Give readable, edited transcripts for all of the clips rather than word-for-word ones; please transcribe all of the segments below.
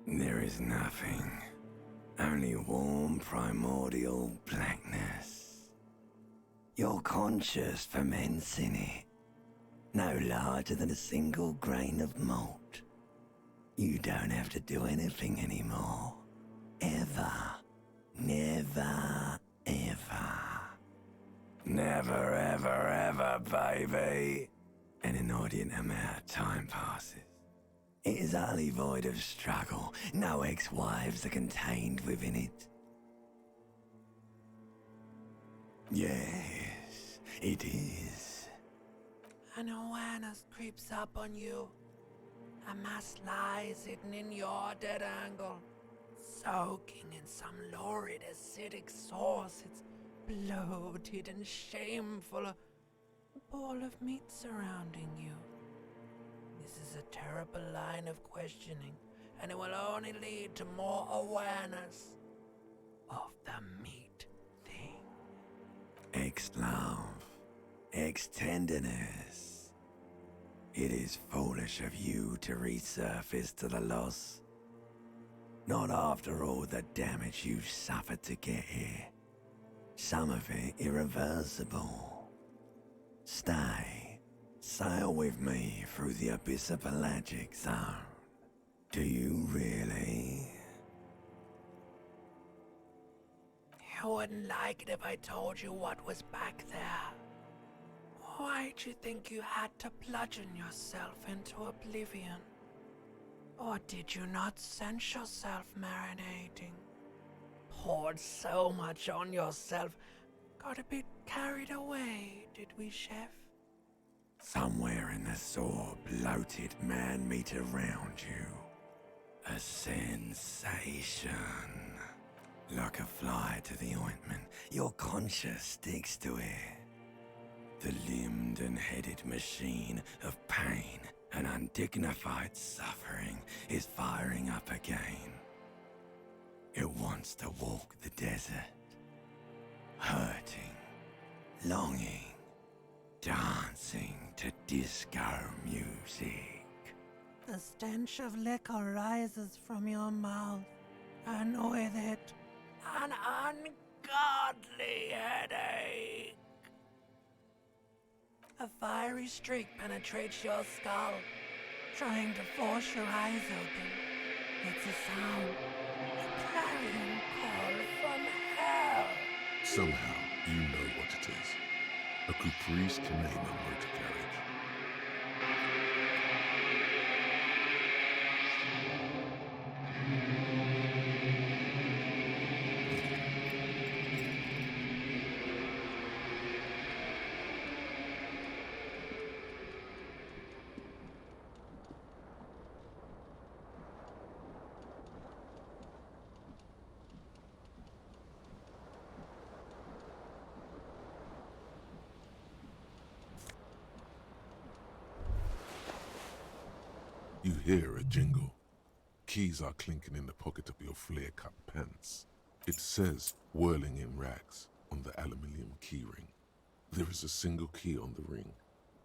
There is nothing. Only warm primordial blackness. Your conscious ferments in it. No larger than a single grain of malt. You don't have to do anything anymore. Ever. Never, ever. Never, ever, ever, baby. An inordinate amount of time passes. It is utterly void of struggle. No ex-wives are contained within it. Yes, it is. An awareness creeps up on you. A mass lies hidden in your dead angle, soaking in some lurid acidic sauce. It's bloated and shameful, a ball of meat surrounding you. This is a terrible line of questioning, and it will only lead to more awareness of the meat thing. Ex-love, ex-tenderness. It is foolish of you to resurface to the loss. Not after all the damage you've suffered to get here. Some of it irreversible. Stay. Sail with me through the abyss of pelagic zone. Do you really? You wouldn't like it if I told you what was back there. Why'd you think you had to bludgeon yourself into oblivion? Or did you not sense yourself marinating? Poured so much on yourself, got a bit carried away, did we, Chef? Somewhere in the sore, bloated man-meat around you. A sensation. Like a fly to the ointment, your conscience sticks to it. The limbed and headed machine of pain and undignified suffering is firing up again. It wants to walk the desert, hurting, longing, dancing to disco music. The stench of liquor rises from your mouth, and with it, an ungodly headache. A fiery streak penetrates your skull, trying to force your eyes open. It's a sound, a clarion call from hell. Somehow, you know what it is. A caprice to name a motor carriage. You hear a jingle. Keys are clinking in the pocket of your flare-cut pants. It says, whirling in rags, on the aluminium keyring. There is a single key on the ring.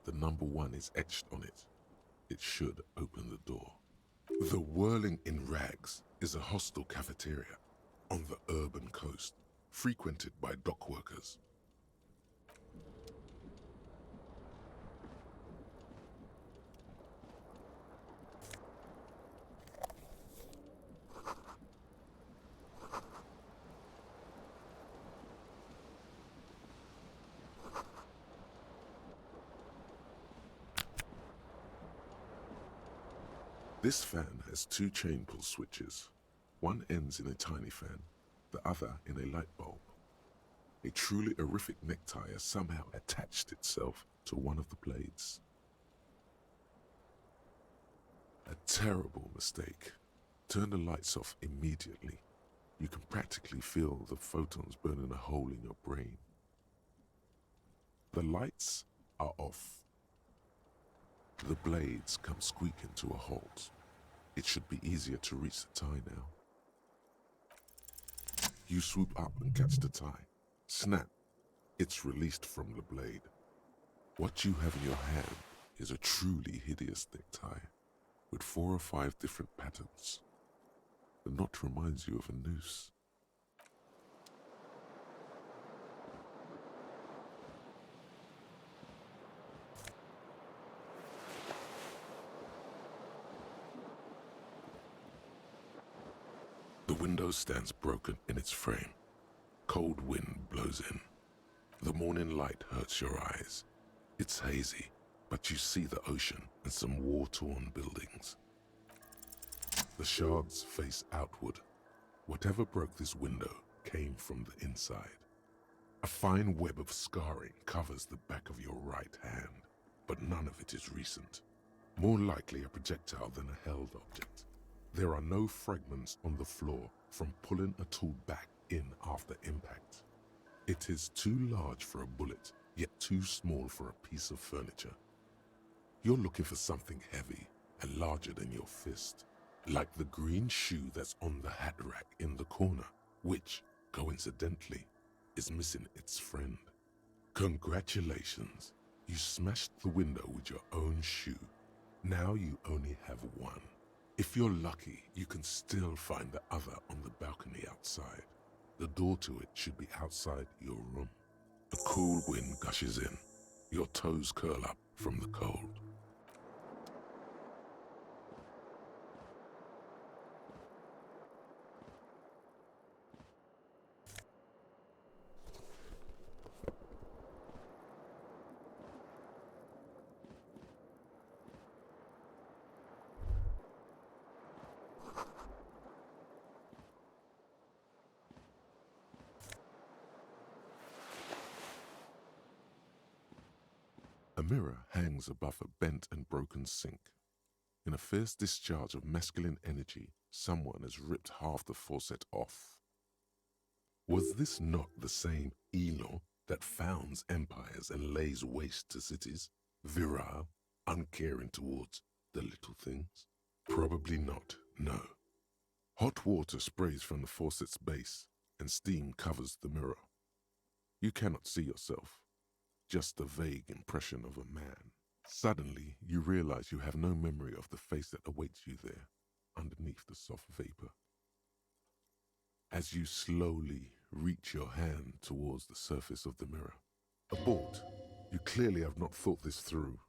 The number 1 is etched on it. It should open the door. The whirling in rags is a hostel cafeteria on the urban coast, frequented by dock workers. This fan has 2 chain pull switches. One ends in a tiny fan, the other in a light bulb. A truly horrific necktie has somehow attached itself to one of the blades. A terrible mistake. Turn the lights off immediately. You can practically feel the photons burning a hole in your brain. The lights are off. The blades come squeaking to a halt. It should be easier to reach the tie now. You swoop up and catch the tie. Snap! It's released from the blade. What you have in your hand is a truly hideous necktie with 4 or 5 different patterns. The knot reminds you of a noose. The window stands broken in its frame. Cold wind blows in. The morning light hurts your eyes. It's hazy, but you see the ocean and some war-torn buildings. The shards face outward. Whatever broke this window came from the inside. A fine web of scarring covers the back of your right hand, but none of it is recent. More likely a projectile than a held object. There are no fragments on the floor from pulling a tool back in after impact. It is too large for a bullet, yet too small for a piece of furniture. You're looking for something heavy and larger than your fist, like the green shoe that's on the hat rack in the corner, which, coincidentally, is missing its friend. Congratulations, you smashed the window with your own shoe. Now you only have one. If you're lucky, you can still find the other on the balcony outside. The door to it should be outside your room. A cool wind gushes in. Your toes curl up from the cold. A mirror hangs above a bent and broken sink. In a fierce discharge of masculine energy, someone has ripped half the faucet off. Was this not the same Elon that founds empires and lays waste to cities? Virile, uncaring towards the little things? Probably not, no. Hot water sprays from the faucet's base, and steam covers the mirror. You cannot see yourself, just a vague impression of a man. Suddenly, you realize you have no memory of the face that awaits you there, underneath the soft vapor. As you slowly reach your hand towards the surface of the mirror. Abort. You clearly have not thought this through.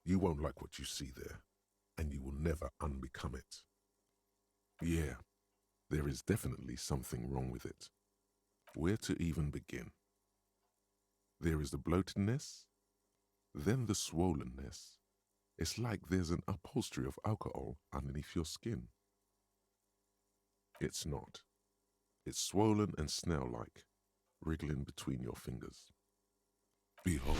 You won't like what you see there, and you will never unbecome it. Yeah, there is definitely something wrong with it. Where to even begin? There is the bloatedness, then the swollenness. It's like there's an upholstery of alcohol underneath your skin. It's not. It's swollen and snail-like, wriggling between your fingers. Behold.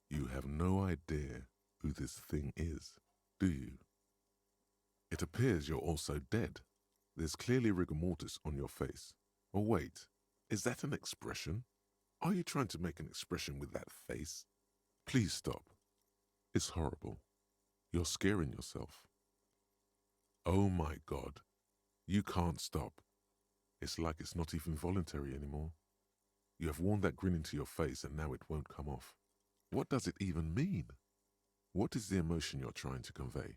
You have no idea who this thing is, do you? It appears you're also dead. There's clearly rigor mortis on your face. Oh wait, is that an expression? Are you trying to make an expression with that face? Please stop. It's horrible. You're scaring yourself. Oh my God. You can't stop. It's like it's not even voluntary anymore. You have worn that grin into your face and now it won't come off. What does it even mean? What is the emotion you're trying to convey?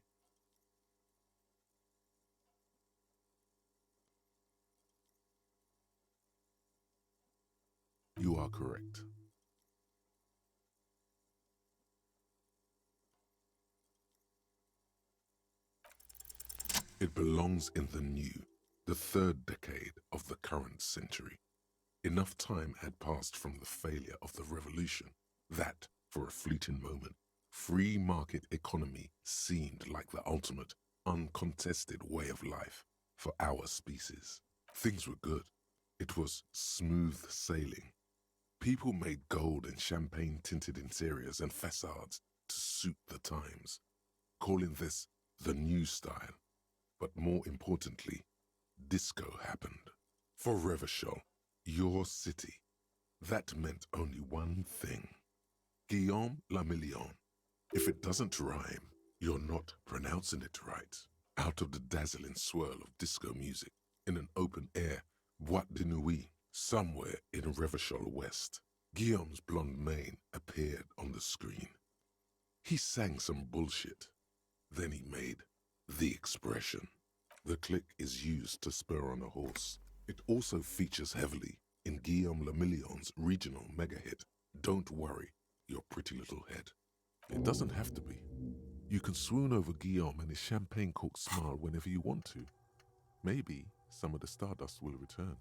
You are correct. It belongs in the new, the third decade of the current century. Enough time had passed from the failure of the revolution that, for a fleeting moment, free market economy seemed like the ultimate, uncontested way of life for our species. Things were good. It was smooth sailing. People made gold and champagne-tinted interiors and facades to suit the times, calling this the new style. But more importantly, disco happened. For Revachol, your city, that meant only one thing. Guillaume la Million. If it doesn't rhyme, you're not pronouncing it right. Out of the dazzling swirl of disco music, in an open-air boîte de nuit, somewhere in Revachol West, Guillaume's blonde mane appeared on the screen. He sang some bullshit. Then he made the expression. The click is used to spur on a horse. It also features heavily in Guillaume Lemillion's regional mega hit, Don't Worry, Your Pretty Little Head. It doesn't have to be. You can swoon over Guillaume and his champagne-corked smile whenever you want to. Maybe some of the stardust will return.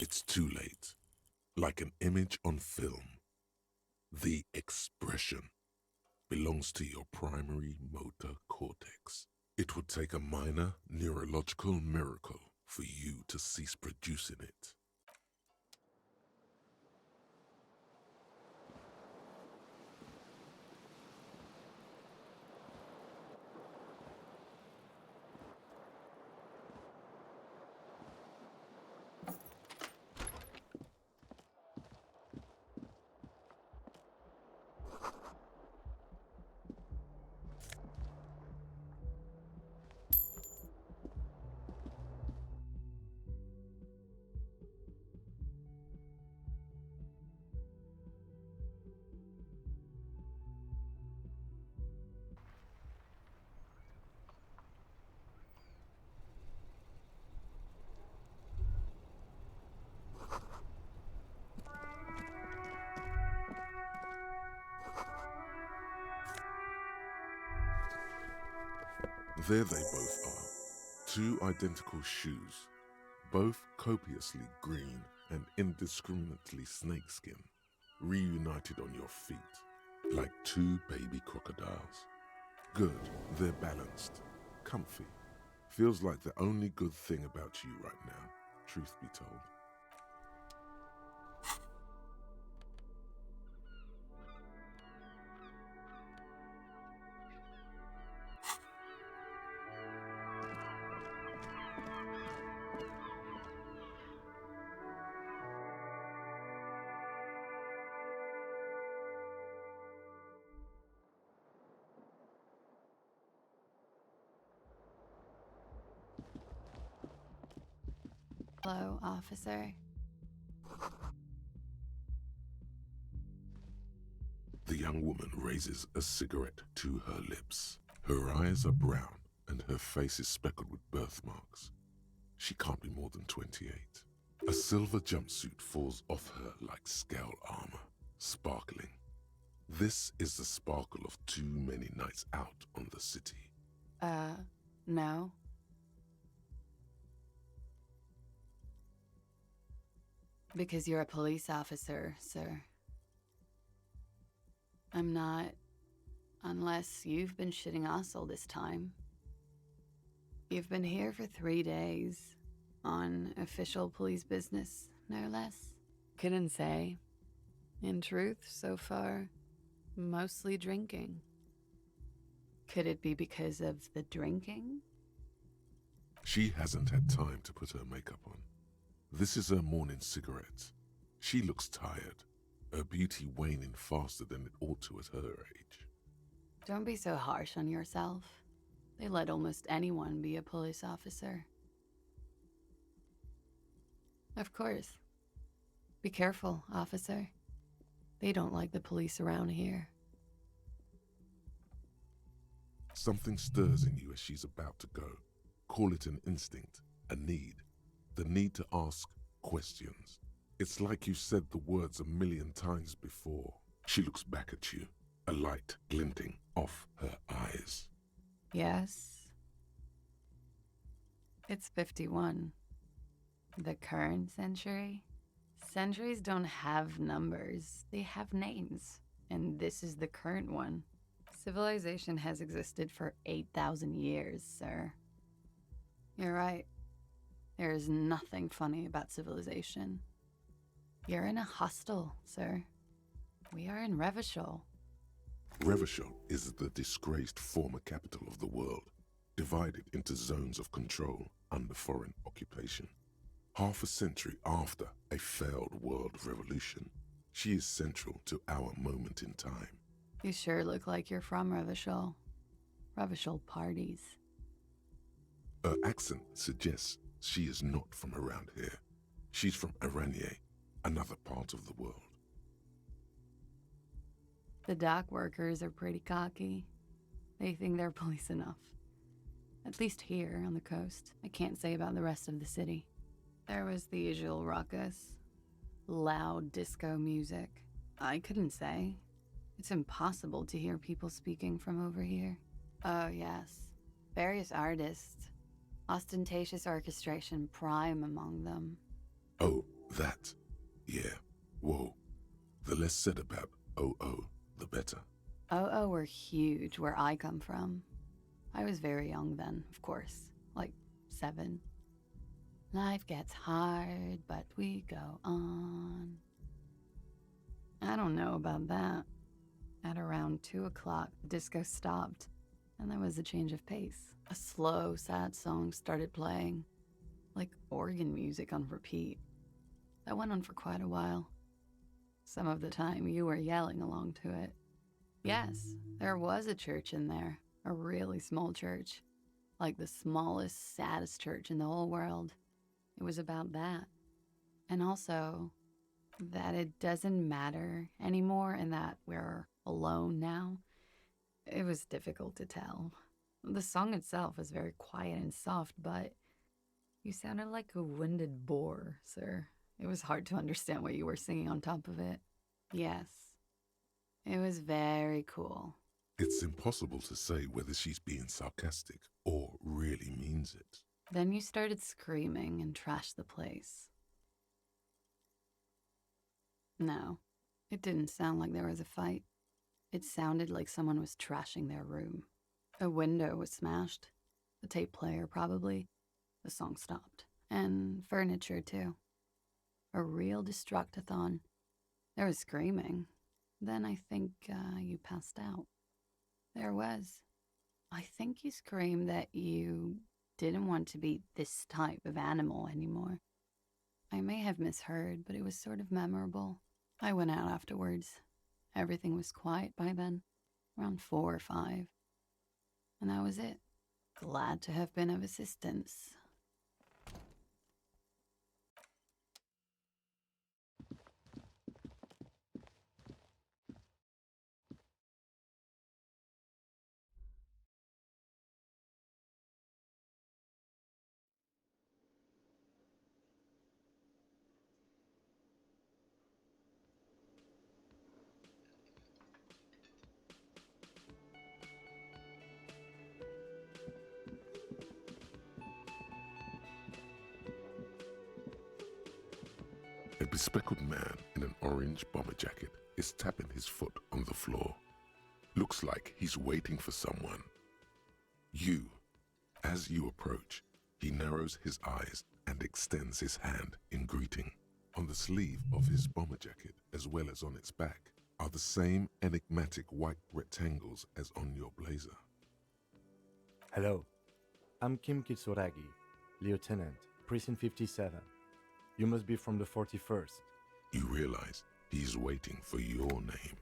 It's too late. Like an image on film, the expression belongs to your primary motor cortex. It would take a minor neurological miracle for you to cease producing it. There they both are, two identical shoes, both copiously green and indiscriminately snakeskin, reunited on your feet, like two baby crocodiles. Good, they're balanced, comfy. Feels like the only good thing about you right now, truth be told. Hello, officer. The young woman raises a cigarette to her lips. Her eyes are brown and her face is speckled with birthmarks. She can't be more than 28. A silver jumpsuit falls off her like scale armor, sparkling. This is the sparkle of too many nights out on the city. No. Because you're a police officer, sir. I'm not, unless you've been shitting us all this time. You've been here for 3 days, on official police business, no less. Couldn't say. In truth, so far, mostly drinking. Could it be because of the drinking? She hasn't had time to put her makeup on. This is her morning cigarette. She looks tired, her beauty waning faster than it ought to at her age. Don't be so harsh on yourself. They let almost anyone be a police officer. Of course. Be careful, officer. They don't like the police around here. Something stirs in you as she's about to go. Call it an instinct, a need. The need to ask questions. It's like you've said the words 1,000,000 times before. She looks back at you, a light glinting off her eyes. Yes. It's 51. The current century? Centuries don't have numbers, they have names. And this is the current one. Civilization has existed for 8,000 years, sir. You're right. There is nothing funny about civilization. You're in a hostel, sir. We are in Revachol. Revachol is the disgraced former capital of the world, divided into zones of control under foreign occupation. Half a century after a failed world revolution, she is central to our moment in time. You sure look like you're from Revachol. Revachol parties. Her accent suggests she is not from around here. She's from Aranye, another part of the world. The dock workers are pretty cocky. They think they're police enough. At least here on the coast. I can't say about the rest of the city. There was the usual ruckus. Loud disco music. I couldn't say. It's impossible to hear people speaking from over here. Oh, yes. Various artists. Ostentatious orchestration prime among them. Oh, that. Yeah. Whoa. The less said about OO, the better. OO were huge where I come from. I was very young then, of course. Like 7. Life gets hard, but we go on. I don't know about that. At around 2 o'clock, the disco stopped, and there was a change of pace. A slow, sad song started playing, like organ music on repeat. That went on for quite a while. Some of the time, you were yelling along to it. Yes, there was a church in there, a really small church, like the smallest, saddest church in the whole world. It was about that. And also, that it doesn't matter anymore and that we're alone now. It was difficult to tell. The song itself was very quiet and soft, but you sounded like a winded boar, sir. It was hard to understand what you were singing on top of it. Yes, it was very cool. It's impossible to say whether she's being sarcastic or really means it. Then you started screaming and trashed the place. No, it didn't sound like there was a fight. It sounded like someone was trashing their room. A window was smashed. The tape player, probably. The song stopped. And furniture, too. A real destructathon. There was screaming. Then I think you passed out. There was. I think you screamed that you didn't want to be this type of animal anymore. I may have misheard, but it was sort of memorable. I went out afterwards. Everything was quiet by then, around 4 or 5. And that was it. Glad to have been of assistance. A bespectacled man in an orange bomber jacket is tapping his foot on the floor. Looks like he's waiting for someone. As you approach, he narrows his eyes and extends his hand in greeting. On the sleeve of his bomber jacket, as well as on its back, are the same enigmatic white rectangles as on your blazer. Hello, I'm Kim Kitsuragi, Lieutenant, Precinct 57. You must be from the 41st. You realize he's waiting for your name.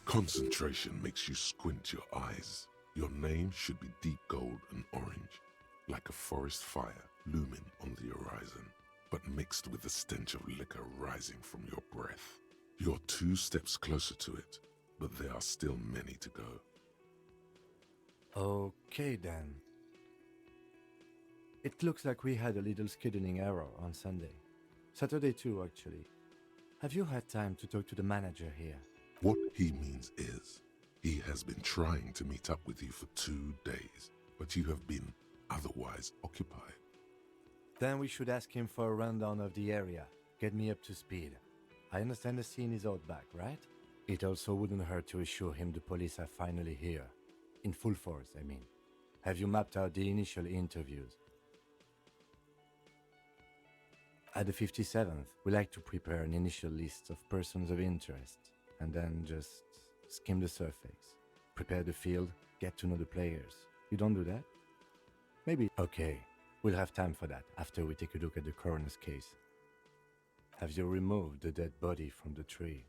Concentration makes you squint your eyes. Your name should be deep gold and orange, like a forest fire looming on the horizon, but mixed with the stench of liquor rising from your breath. You're 2 steps closer to it, but there are still many to go. Okay then. It looks like we had a little scheduling error on Sunday. Saturday too, actually. Have you had time to talk to the manager here? What he means is, he has been trying to meet up with you for 2 days, but you have been otherwise occupied. Then we should ask him for a rundown of the area. Get me up to speed. I understand the scene is out back, right? It also wouldn't hurt to assure him the police are finally here. In full force, I mean. Have you mapped out the initial interviews? At the 57th, we like to prepare an initial list of persons of interest, and then just skim the surface. Prepare the field, get to know the players. You don't do that? Maybe. Okay, We'll have time for that after we take a look at the coroner's case. Have you removed the dead body from the tree?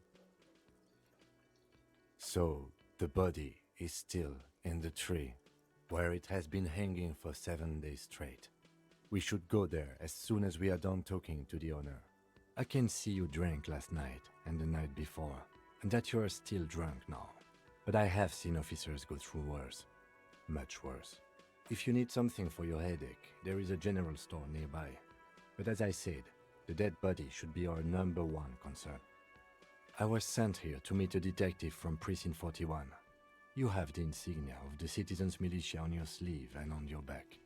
So, the body is still in the tree, where it has been hanging for 7 days straight. We should go there as soon as we are done talking to the owner. I can see you drank last night and the night before, and that you are still drunk now. But I have seen officers go through worse. Much worse. If you need something for your headache, there is a general store nearby. But as I said, the dead body should be our #1 concern. I was sent here to meet a detective from Precinct 41. You have the insignia of the Citizens Militia on your sleeve and on your back.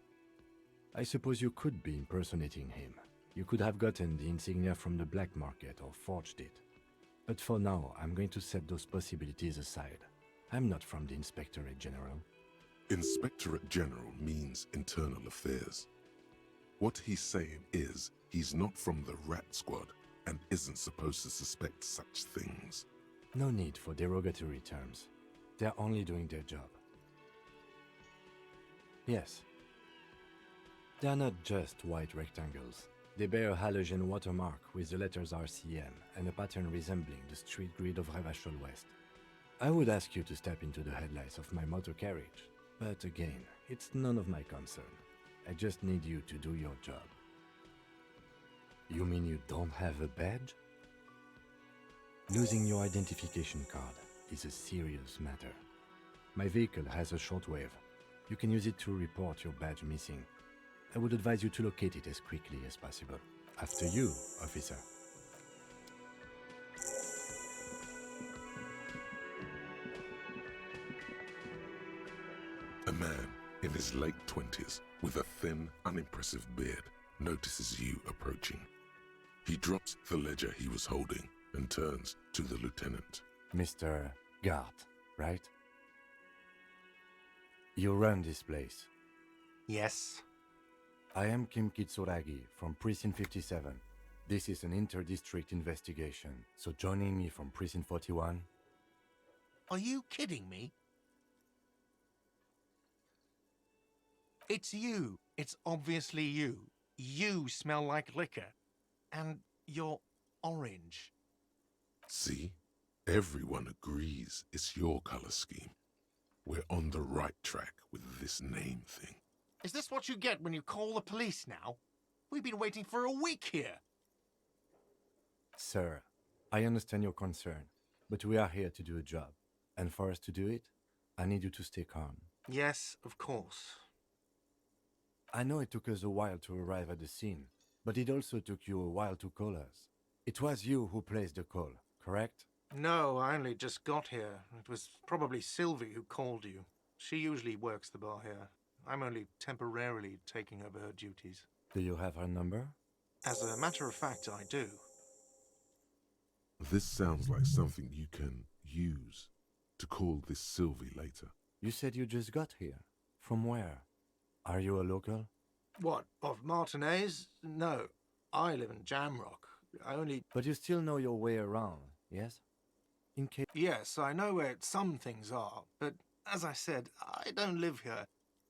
I suppose you could be impersonating him. You could have gotten the insignia from the black market or forged it. But for now, I'm going to set those possibilities aside. I'm not from the Inspectorate General. Inspectorate General means Internal Affairs. What he's saying is he's not from the Rat Squad and isn't supposed to suspect such things. No need for derogatory terms. They're only doing their job. Yes. They are not just white rectangles. They bear a halogen watermark with the letters RCM and a pattern resembling the street grid of Revachol West. I would ask you to step into the headlights of my motor carriage, but again, it's none of my concern. I just need you to do your job. You mean you don't have a badge? Losing your identification card is a serious matter. My vehicle has a shortwave. You can use it to report your badge missing. I would advise you to locate it as quickly as possible. After you, officer. A man in his late 20s with a thin, unimpressive beard notices you approaching. He drops the ledger he was holding and turns to the lieutenant. Mr. Gart, right? You run this place. Yes. I am Kim Kitsuragi from Precinct 57. This is an inter-district investigation, so joining me from Precinct 41... Are you kidding me? It's you. It's obviously you. You smell like liquor. And you're orange. See? Everyone agrees it's your color scheme. We're on the right track with this name thing. Is this what you get when you call the police now? We've been waiting for a week here. Sir, I understand your concern, but we are here to do a job. And for us to do it, I need you to stay calm. Yes, of course. I know it took us a while to arrive at the scene, but it also took you a while to call us. It was you who placed the call, correct? No, I only just got here. It was probably Sylvie who called you. She usually works the bar here. I'm only temporarily taking over her duties. Do you have her number? As a matter of fact, I do. This sounds like something you can use to call this Sylvie later. You said you just got here. From where? Are you a local? What, of Martinez? No, I live in Jamrock. I only... But you still know your way around, yes? In case... Yes, I know where some things are, but as I said, I don't live here.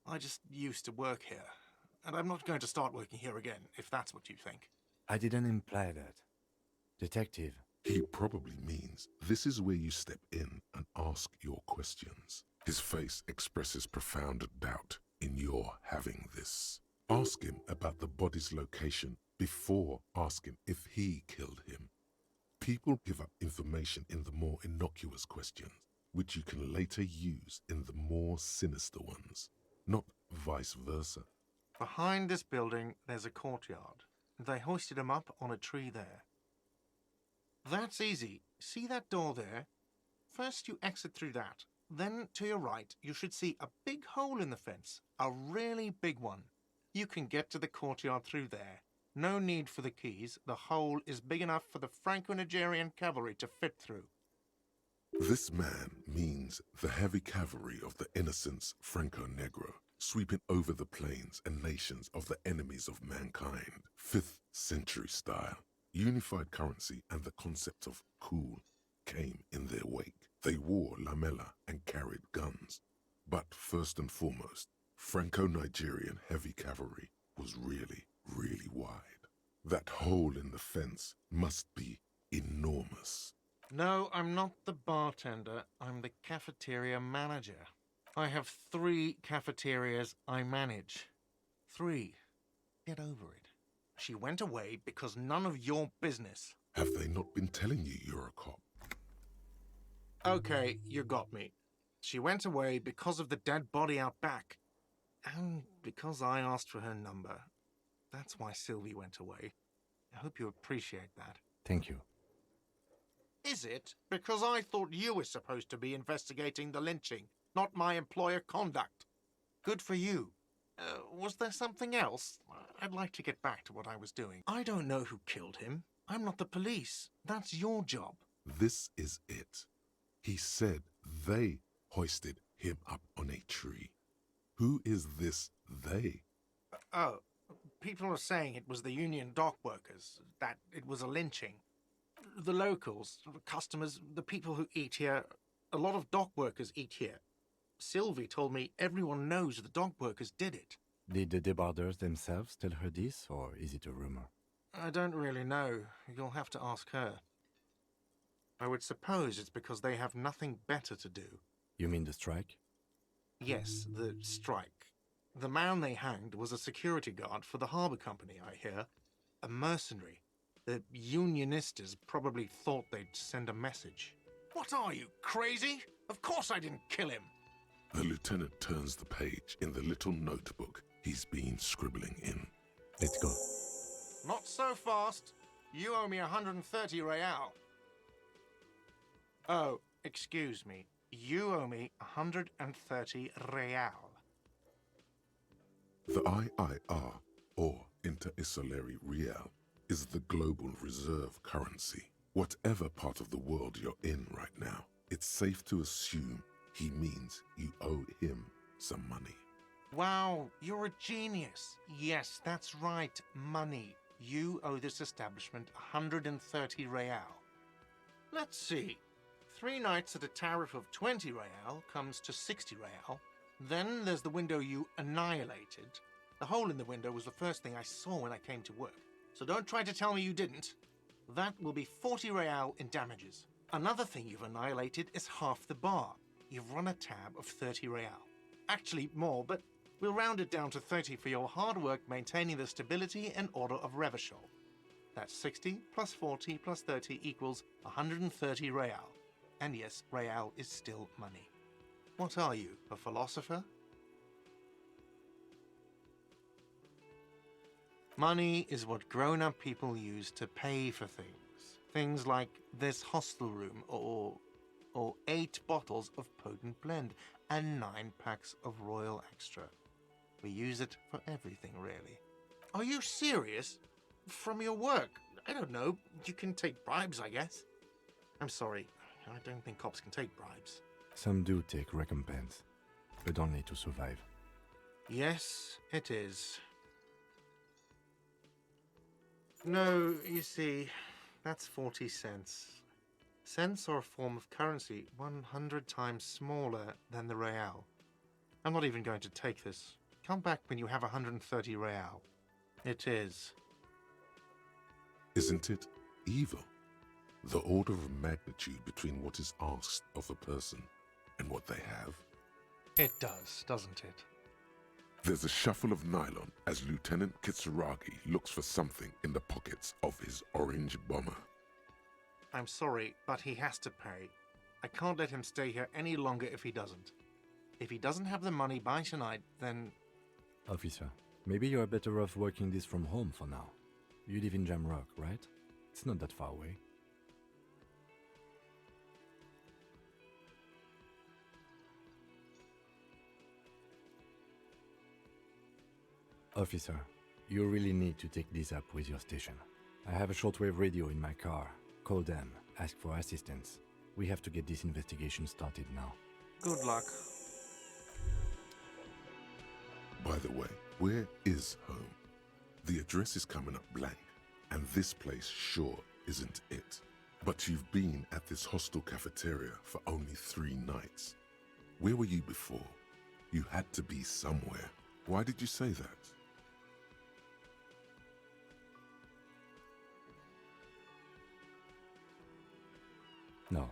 I just used to work here. And I'm not going to start working here again, if that's what you think. I didn't imply that. Detective. He probably means this is where you step in and ask your questions. His face expresses profound doubt in your having this. Ask him about the body's location before asking if he killed him. People give up information in the more innocuous questions, which you can later use in the more sinister ones, not vice versa. Behind this building, there's a courtyard. They hoisted him up on a tree there. That's easy. See that door there? First you exit through that. Then, to your right, you should see a big hole in the fence. A really big one. You can get to the courtyard through there. No need for the keys. The hole is big enough for the Franco-Nigerian cavalry to fit through. This man means the heavy cavalry of the innocents Franco-Negro, sweeping over the plains and nations of the enemies of mankind. 5th century style. Unified currency and the concept of cool came in their wake. They wore lamella and carried guns. But first and foremost, Franco-Nigerian heavy cavalry was really, really wide. That hole in the fence must be enormous. No, I'm not the bartender. I'm the cafeteria manager. I have 3 cafeterias I manage. 3. Get over it. She went away because none of your business. Have they not been telling you you're a cop? Okay, you got me. She went away because of the dead body out back. And because I asked for her number. That's why Sylvie went away. I hope you appreciate that. Thank you. Is it? Because I thought you were supposed to be investigating the lynching, not my employer conduct. Good for you. Was there something else? I'd like to get back to what I was doing. I don't know who killed him. I'm not the police. That's your job. This is it. He said they hoisted him up on a tree. Who is this they? Oh, people are saying it was the union dock workers, that it was a lynching. The locals, the customers, the people who eat here, a lot of dock workers eat here. Sylvie told me everyone knows the dock workers did it. Did the debarders themselves tell her this, or is it a rumor? I don't really know. You'll have to ask her. I would suppose it's because they have nothing better to do. You mean the strike? Yes, the strike. The man they hanged was a security guard for the harbour company, I hear. A mercenary. The unionistas probably thought they'd send a message. What are you, crazy? Of course I didn't kill him. The lieutenant turns the page in the little notebook he's been scribbling in. Let's go. Not so fast. You owe me 130 real. Oh, excuse me. You owe me 130 real. The IIR, or Inter-Isolary Real, is the global reserve currency. Whatever part of the world you're in right now, it's safe to assume he means you owe him some money. Wow, you're a genius. Yes, that's right, money. You owe this establishment 130 real. Let's see. 3 nights at a tariff of 20 real comes to 60 real. Then there's the window you annihilated. The hole in the window was the first thing I saw when I came to work. So don't try to tell me you didn't. That will be 40 real in damages. Another thing you've annihilated is half the bar. You've run a tab of 30 real. Actually more, but we'll round it down to 30 for your hard work maintaining the stability and order of Revachol. That's 60 plus 40 plus 30 equals 130 real. And yes, real is still money. What are you, a philosopher? Money is what grown-up people use to pay for things. Things like this hostel room or 8 bottles of potent blend and 9 packs of Royal Extra. We use it for everything, really. Are you serious? From your work? I don't know. You can take bribes, I guess. I'm sorry. I don't think cops can take bribes. Some do take recompense, but only to survive. Yes, it is. No, you see, that's 40 cents. Cents are a form of currency 100 times smaller than the real. I'm not even going to take this. Come back when you have 130 real. It is. Isn't it evil? The order of magnitude between what is asked of a person and what they have. It does, doesn't it? There's a shuffle of nylon as Lieutenant Kitsuragi looks for something in the pockets of his orange bomber. I'm sorry, but he has to pay. I can't let him stay here any longer if he doesn't. If he doesn't have the money by tonight, then... Officer, maybe you're better off working this from home for now. You live in Jamrock, right? It's not that far away. Officer, you really need to take this up with your station. I have a shortwave radio in my car. Call them, ask for assistance. We have to get this investigation started now. Good luck. By the way, where is home? The address is coming up blank, and this place sure isn't it. But you've been at this hostel cafeteria for only 3 nights. Where were you before? You had to be somewhere. Why did you say that? No.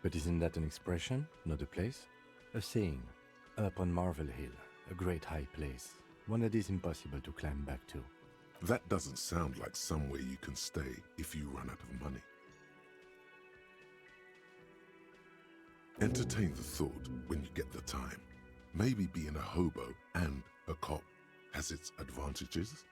But isn't that an expression, not a place? A saying. Up on Marvel Hill, a great high place, one that is impossible to climb back to. That doesn't sound like somewhere you can stay if you run out of money. Entertain the thought when you get the time. Maybe being a hobo and a cop has its advantages.